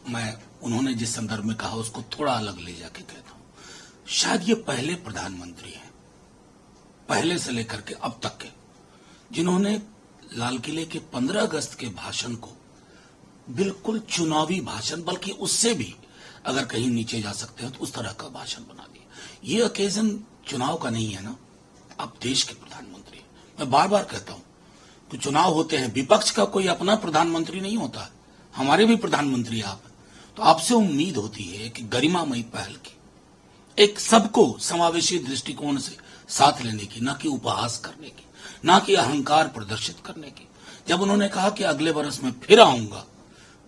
मैं उन्होंने जिस संदर्भ में कहा उसको थोड़ा अलग ले जाके कहता हूं। शायद ये पहले प्रधानमंत्री हैं, पहले से लेकर के अब तक के, जिन्होंने लाल किले के 15 अगस्त के भाषण को बिल्कुल चुनावी भाषण, बल्कि उससे भी अगर कहीं नीचे जा सकते हैं तो उस तरह का भाषण बना दिया। ये ओकेजन चुनाव का नहीं है ना, आप देश के प्रधानमंत्री हैं। मैं बार बार कहता हूं कि चुनाव होते हैं, विपक्ष का कोई अपना प्रधानमंत्री नहीं होता, हमारे भी प्रधानमंत्री आप हैं। तो आपसे उम्मीद होती है कि गरिमामयी पहल की, एक सबको समावेशी दृष्टिकोण से साथ लेने की, ना कि उपहास करने की, ना कि अहंकार प्रदर्शित करने की। जब उन्होंने कहा कि अगले वर्ष में फिर आऊंगा,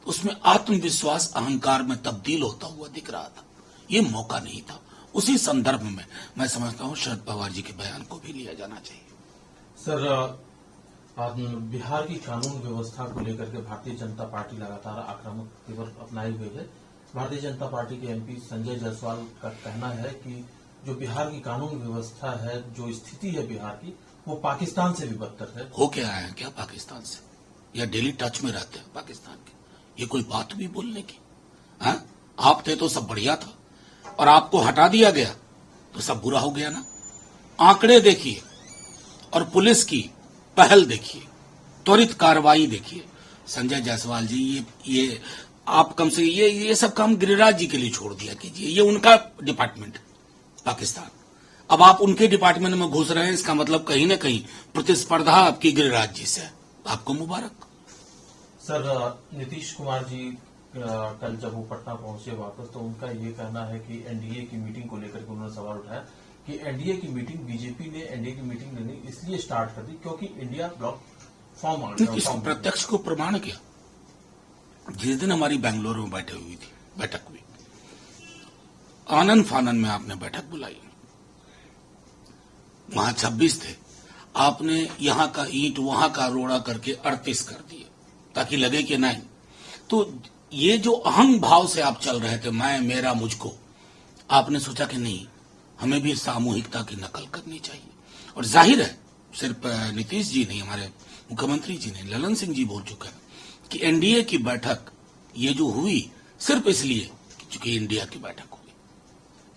तो उसमें आत्मविश्वास अहंकार में तब्दील होता हुआ दिख रहा था। ये मौका नहीं था। उसी संदर्भ में मैं समझता हूं शरद पवार जी के बयान को भी लिया जाना चाहिए। सर, बिहार की कानून व्यवस्था को लेकर के भारतीय जनता पार्टी लगातार आक्रामक तेवर अपनाए हुए है। भारतीय जनता पार्टी के एमपी संजय जायसवाल का कहना है कि जो बिहार की कानून व्यवस्था है, जो स्थिति है बिहार की, वो पाकिस्तान से भी बदतर है। हो क्या आए हैं क्या पाकिस्तान से, या डेली टच में रहते हैं पाकिस्तान के? ये कोई बात भी बोलने की? हाँ, आप थे तो सब बढ़िया था, और आपको हटा दिया गया तो सब बुरा हो गया ना। आंकड़े देखिए और पुलिस की पहल देखिए, त्वरित कार्रवाई देखिए। संजय जायसवाल जी, ये आप कम से ये सब काम गिरिराज जी के लिए छोड़ दिया कीजिए, ये उनका डिपार्टमेंट पाकिस्तान। अब आप उनके डिपार्टमेंट में घुस रहे हैं, इसका मतलब कहीं ना कहीं प्रतिस्पर्धा आपकी गिरिराज जी से है। आपको मुबारक। सर, नीतीश कुमार जी कल जब वो पटना पहुंचे वापस, तो उनका ये कहना है कि एनडीए की मीटिंग को लेकर के उन्होंने सवाल उठाया कि एनडीए की मीटिंग, बीजेपी ने एनडीए की मीटिंग नहीं इसलिए स्टार्ट कर दी क्योंकि इंडिया ब्लॉक फॉर्म आ गया। इसको प्रत्यक्ष को प्रमाण किया। जिस दिन हमारी बेंगलुरु में बैठक हुई, आनन फानन में आपने बैठक बुलाई, वहां 26 थे, आपने यहां का ईंट वहां का रोड़ा करके 38 कर दिए ताकि लगे कि नहीं। तो ये जो अहंग भाव से आप चल रहे थे, मैं, मेरा, मुझको, आपने सोचा कि नहीं, हमें भी सामूहिकता की नकल करनी चाहिए। और जाहिर है, सिर्फ नीतीश जी नहीं, हमारे मुख्यमंत्री जी ने, ललन सिंह जी बोल चुके हैं कि एनडीए की बैठक ये जो हुई सिर्फ इसलिए क्योंकि इंडिया की बैठक हुई।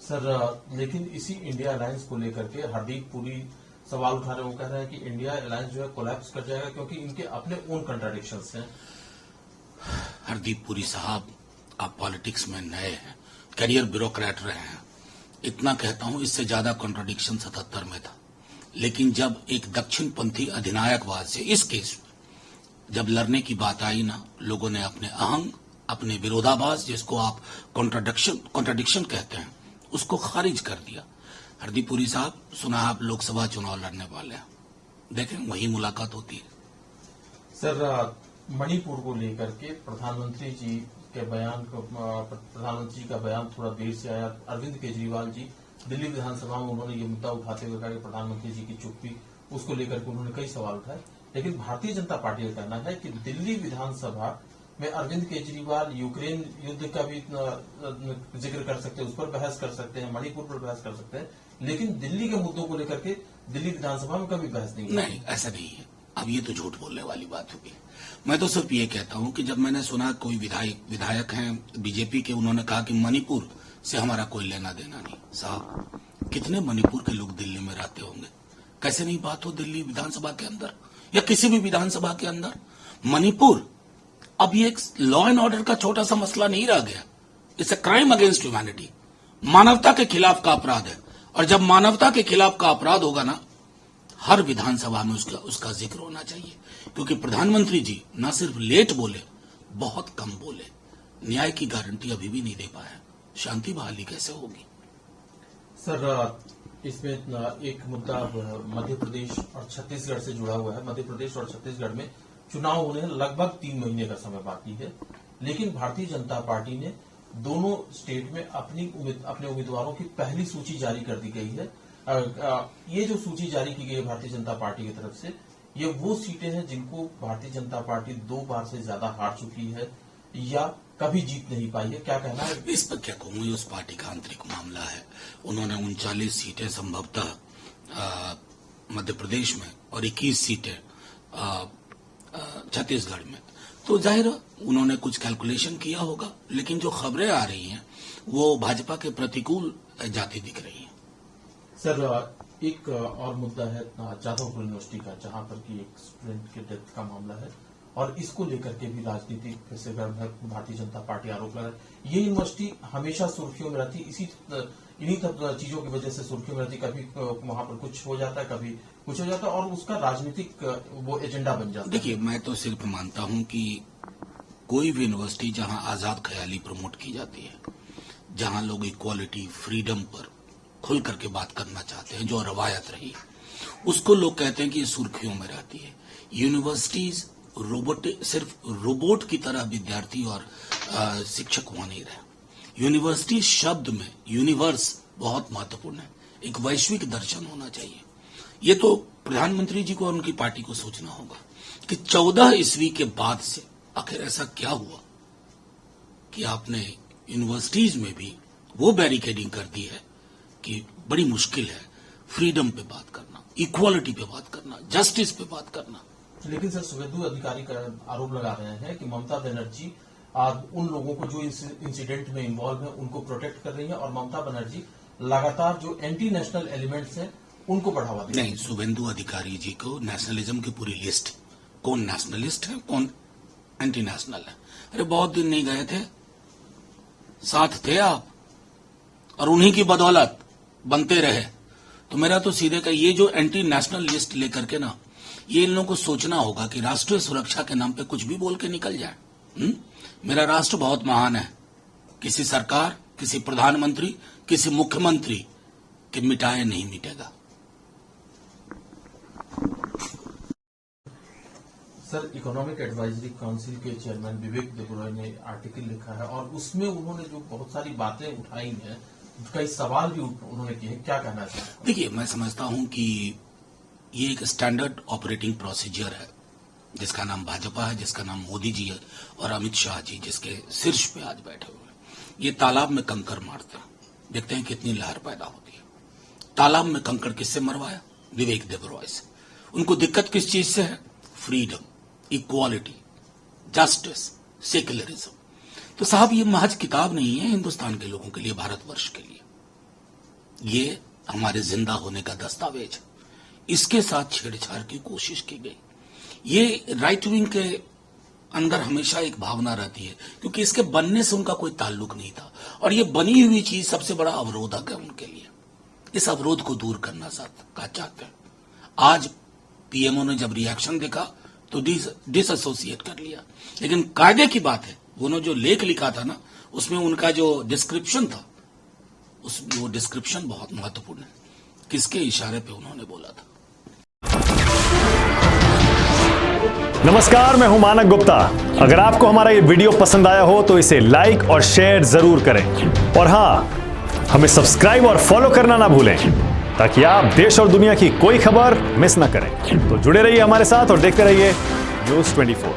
सर, लेकिन इसी इंडिया अलायंस को लेकर के हरदीप पुरी सवाल उठा रहे हैं। वो कह रहे हैं कि इंडिया अलायंस जो है कोलैप्स कर जाएगा क्योंकि इनके अपने ओन कंट्राडिक्शंस हैं। हरदीप पुरी साहब, आप पॉलिटिक्स में नए हैं, करियर ब्यूरोक्रेट रहे हैं, इतना कहता हूं, इससे ज्यादा कॉन्ट्राडिक्शन 77 में था। लेकिन जब एक दक्षिणपंथी अधिनायकवाद से इस केस में जब लड़ने की बात आई ना, लोगों ने अपने अहंग, अपने विरोधाभास, जिसको आप कॉन्ट्राडिक्शन कहते हैं, उसको खारिज कर दिया। हरदीप पुरी साहब, सुना आप लोकसभा चुनाव लड़ने वाले हैं, देखें वही मुलाकात होती है। सर, मणिपुर को लेकर के प्रधानमंत्री जी के बयान को, प्रधानमंत्री जी का बयान थोड़ा देर से आया। अरविंद केजरीवाल जी दिल्ली विधानसभा में उन्होंने ये मुद्दा उठाते हुए कहा कि प्रधानमंत्री जी की चुप्पी, उसको लेकर के उन्होंने कई सवाल उठाए। लेकिन भारतीय जनता पार्टी का कहना है कि दिल्ली विधानसभा में अरविंद केजरीवाल यूक्रेन युद्ध का भी जिक्र कर सकते हैं, उस पर बहस कर सकते हैं, मणिपुर पर बहस कर सकते हैं, लेकिन दिल्ली के मुद्दों को लेकर के दिल्ली विधानसभा में कभी बहस नहीं, ऐसा नहीं है। अब ये तो झूठ बोलने वाली बात होगी। मैं तो सिर्फ ये कहता हूं कि जब मैंने सुना कोई विधायक हैं बीजेपी के, उन्होंने कहा कि मणिपुर से हमारा कोई लेना देना नहीं। साहब, कितने मणिपुर के लोग दिल्ली में रहते होंगे? कैसे नहीं बात हो दिल्ली विधानसभा के अंदर या किसी भी विधानसभा के अंदर? मणिपुर अब ये एक लॉ एंड ऑर्डर का छोटा सा मसला नहीं रह गया, it's a crime against humanity, मानवता के खिलाफ का अपराध है। और जब मानवता के खिलाफ का अपराध होगा ना, हर विधानसभा में उसका जिक्र होना चाहिए। क्योंकि प्रधानमंत्री जी न सिर्फ लेट बोले, बहुत कम बोले, न्याय की गारंटी अभी भी नहीं दे पाया। शांति बहाली कैसे होगी? सर, इसमें एक मुद्दा मध्य प्रदेश और छत्तीसगढ़ से जुड़ा हुआ है। मध्य प्रदेश और छत्तीसगढ़ में चुनाव होने लगभग 3 महीने का समय बाकी है, लेकिन भारतीय जनता पार्टी ने दोनों स्टेट में अपने उम्मीदवारों की पहली सूची जारी कर दी गई है। ये जो सूची जारी की गई है भारतीय जनता पार्टी की तरफ से, ये वो सीटें हैं जिनको भारतीय जनता पार्टी 2 बार से ज्यादा हार चुकी है या कभी जीत नहीं पाई है। क्या कहना है इस पर? क्या कहूँ, उस पार्टी का आंतरिक मामला है। उन्होंने 39 सीटें संभवतः मध्य प्रदेश में और 21 सीटें छत्तीसगढ़ में तो जाहिर है उन्होंने कुछ कैलकुलेशन किया होगा, लेकिन जो खबरें आ रही हैं वो भाजपा के प्रतिकूल जाती दिख रही हैं। सर, एक और मुद्दा है जादवपुर यूनिवर्सिटी का, जहां पर कि एक स्टूडेंट के डेथ का मामला है और इसको लेकर के भी राजनीति फिर से गर्म है। भारतीय जनता पार्टी आरोप लगा है ये यूनिवर्सिटी हमेशा सुर्खियों में रहती, इन्हीं चीजों की वजह से सुर्खियों में रहती। कभी वहां पर कुछ हो जाता है, कभी कुछ हो जाता है और उसका राजनीतिक वो एजेंडा बन जाता है। देखिए, मैं तो सिर्फ मानता हूं कि कोई भी यूनिवर्सिटी जहां आजाद ख्याली प्रमोट की जाती है, जहां लोग इक्वालिटी, फ्रीडम पर खुल करके बात करना चाहते हैं, जो रवायत रही है, उसको लोग कहते हैं कि ये सुर्खियों में रहती है। यूनिवर्सिटीज सिर्फ रोबोट की तरह विद्यार्थी और शिक्षक वहां नहीं रहे। यूनिवर्सिटी शब्द में यूनिवर्स बहुत महत्वपूर्ण है। एक वैश्विक दर्शन होना चाहिए। ये तो प्रधानमंत्री जी को और उनकी पार्टी को सोचना होगा कि 14 ईस्वी के बाद से आखिर ऐसा क्या हुआ कि आपने यूनिवर्सिटीज में भी वो बैरिकेडिंग कर दी है कि बड़ी मुश्किल है फ्रीडम पे बात करना, इक्वालिटी पे बात करना, जस्टिस पे बात करना। लेकिन सर, शुभेंदु अधिकारी का आरोप लगा रहे हैं कि ममता बनर्जी उन लोगों को जो इंसिडेंट में इन्वॉल्व है उनको प्रोटेक्ट कर रही है और ममता बनर्जी लगातार जो एंटी नेशनल एलिमेंट्स हैं उनको बढ़ावा दे रही है। नहीं, शुभेंदु अधिकारी जी को नेशनलिज्म की पूरी लिस्ट, कौन नेशनलिस्ट है, कौन एंटी नेशनल है। अरे बहुत दिन नहीं गए थे, साथ थे आप और उन्हीं की बदौलत बनते रहे। तो मेरा तो सीधे का ये जो एंटी नेशनल लिस्ट लेकर के ना, ये इन लोगों को सोचना होगा कि राष्ट्रीय सुरक्षा के नाम पे कुछ भी बोल के निकल जाए। मेरा राष्ट्र बहुत महान है, किसी सरकार, किसी प्रधानमंत्री, किसी मुख्यमंत्री के मिटाए नहीं मिटेगा। सर, इकोनॉमिक एडवाइजरी काउंसिल के चेयरमैन विवेक देबरॉय ने आर्टिकल लिखा है और उसमें उन्होंने जो बहुत सारी बातें उठाई हैं, कई सवाल भी उन्होंने किए हैं, क्या कहना चाहिए? देखिए, मैं समझता हूं कि ये एक स्टैंडर्ड ऑपरेटिंग प्रोसीजर है, जिसका नाम भाजपा है, जिसका नाम मोदी जी है और अमित शाह जी जिसके शीर्ष पे आज बैठे हुए हैं। ये तालाब में कंकर मारते हैं, देखते हैं कितनी लहर पैदा होती है। तालाब में कंकर किससे मरवाया? विवेक देबरॉय से। उनको दिक्कत किस चीज से है? Freedom, equality, justice, secularism. तो साहब, ये महज किताब नहीं है हिंदुस्तान के लोगों के लिए, भारतवर्ष के लिए। ये हमारे जिंदा होने का दस्तावेज है। इसके साथ छेड़छाड़ की कोशिश की गई। ये राइट विंग के अंदर हमेशा एक भावना रहती है, क्योंकि इसके बनने से उनका कोई ताल्लुक नहीं था और ये बनी हुई चीज सबसे बड़ा अवरोधक है उनके लिए। इस अवरोध को दूर करना चाहते हैं। आज पीएमओ ने जब रिएक्शन देखा तो डिसएसोसिएट कर लिया, लेकिन कायदे की बात है, उन्होंने जो लेख लिखा था ना, उसमें उनका जो डिस्क्रिप्शन था, वो डिस्क्रिप्शन बहुत महत्वपूर्ण है। किसके इशारे पे उन्होंने बोला था? नमस्कार, मैं हूं मानक गुप्ता। अगर आपको हमारा ये वीडियो पसंद आया हो तो इसे लाइक और शेयर जरूर करें और हां, हमें सब्सक्राइब और फॉलो करना ना भूलें ताकि आप देश और दुनिया की कोई खबर मिस ना करें। तो जुड़े रहिए हमारे साथ और देखते रहिए न्यूज़ 24।